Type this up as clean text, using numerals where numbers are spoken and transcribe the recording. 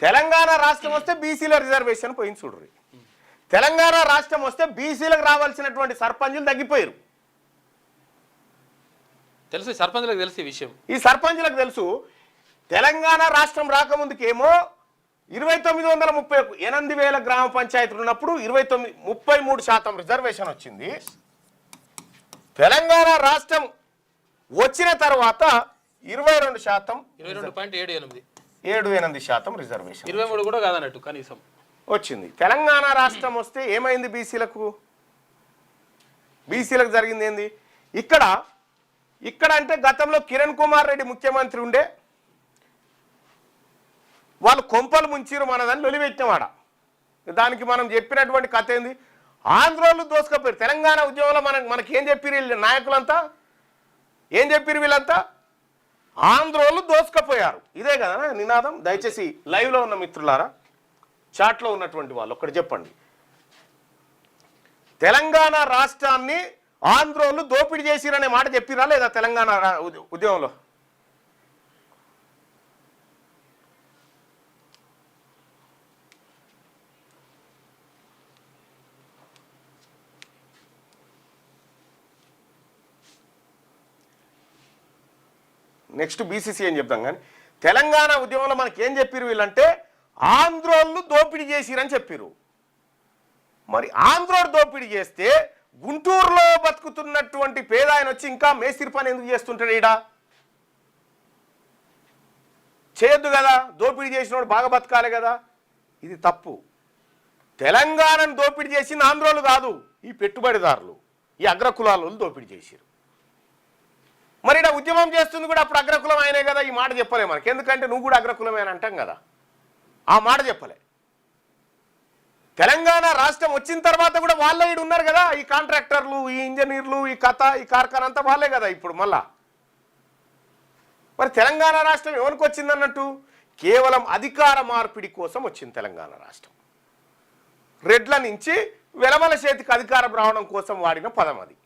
తెలంగాణ రాష్ట్రం వస్తే బీసీల రిజర్వేషన్ పోయింది చూడ్రి. తెలంగాణ రాష్ట్రం వస్తే బీసీలకు రావాల్సినటువంటి సర్పంచులు తగ్గిపోయారు. తెలుసు సర్పంచులకు తెలుసు ఈ విషయం. ఈ సర్పంచులకు తెలుసు. తెలంగాణ రాష్ట్రం రాకముందుకేమో 2930 8,000 గ్రామ పంచాయతీలు ఉన్నప్పుడు 33% రిజర్వేషన్ వచ్చింది. తెలంగాణ రాష్ట్రం వచ్చిన తర్వాత 22%, 22.78% రిజర్వేషన్, 23 కూడా కాదన్నట్టు కనీసం వచ్చింది. తెలంగాణ రాష్ట్రం వస్తే ఏమైంది? బీసీలకు జరిగింది ఏంది? ఇక్కడ అంటే గతంలో కిరణ్ కుమార్ రెడ్డి ముఖ్యమంత్రి ఉండే, వాళ్ళు కొంపలు ముంచిరు మనదని లొలిపెట్టినవాడ. దానికి మనం చెప్పినటువంటి కథ ఏంది? ఆంధ్రోళ్ళు దోసుకపోయారు. తెలంగాణ ఉద్యమంలో మనకేం చెప్పిరు వీళ్ళు నాయకులంతా? ఏం చెప్పిరు వీళ్ళంతా? ఆంధ్రోళ్ళు దోసుకపోయారు. ఇదే కదా నినాదం. దయచేసి లైవ్లో ఉన్న మిత్రులారా, చాట్లో ఉన్నటువంటి వాళ్ళు ఒకటి చెప్పండి. తెలంగాణ రాష్ట్రాన్ని ఆంధ్రోళ్ళు దోపిడీ చేసిరనే మాట చెప్పిరా లేదా తెలంగాణ ఉద్యమంలో? నెక్స్ట్ బీసీసీ అని చెప్తాం. కానీ తెలంగాణ ఉద్యమంలో మనకేం చెప్పిరు వీళ్ళంటే ఆంధ్రోళ్ళు దోపిడీ చేసిరని చెప్పిరు. మరి ఆంధ్రోడు దోపిడీ చేస్తే గుంటూరులో బతుకుతున్నటువంటి పేద ఆయన వచ్చి ఇంకా మేస్త్రి పని ఎందుకు చేస్తుంటాడు? ఈడ చేయొద్దు కదా, దోపిడీ చేసినోడు బాగా బతకాలి కదా. ఇది తప్పు. తెలంగాణను దోపిడీ చేసింది ఆంధ్రోళ్ళు కాదు, ఈ పెట్టుబడిదారులు, ఈ అగ్రకులాలు దోపిడీ చేసిరు. మరి ఇలా ఉద్యమం చేస్తుంది కూడా అప్పుడు అగ్రకులం ఆయనే కదా. ఈ మాట చెప్పలే మనకి, ఎందుకంటే నువ్వు కూడా అగ్రకులమే అని అంటాం కదా. ఆ మాట చెప్పలే. తెలంగాణ రాష్ట్రం వచ్చిన తర్వాత కూడా వాళ్ళే ఈడు ఉన్నారు కదా, ఈ కాంట్రాక్టర్లు, ఈ ఇంజనీర్లు, ఈ కథ, ఈ కార్ఖానా అంతా వాళ్ళే కదా ఇప్పుడు మళ్ళా. మరి తెలంగాణ రాష్ట్రం ఎవరికి వచ్చింది అన్నట్టు? కేవలం అధికార మార్పిడి కోసం వచ్చింది తెలంగాణ రాష్ట్రం. రెడ్ల నుంచి వెలమల చేతికి అధికారం రావడం కోసం వాడిన పదం అది.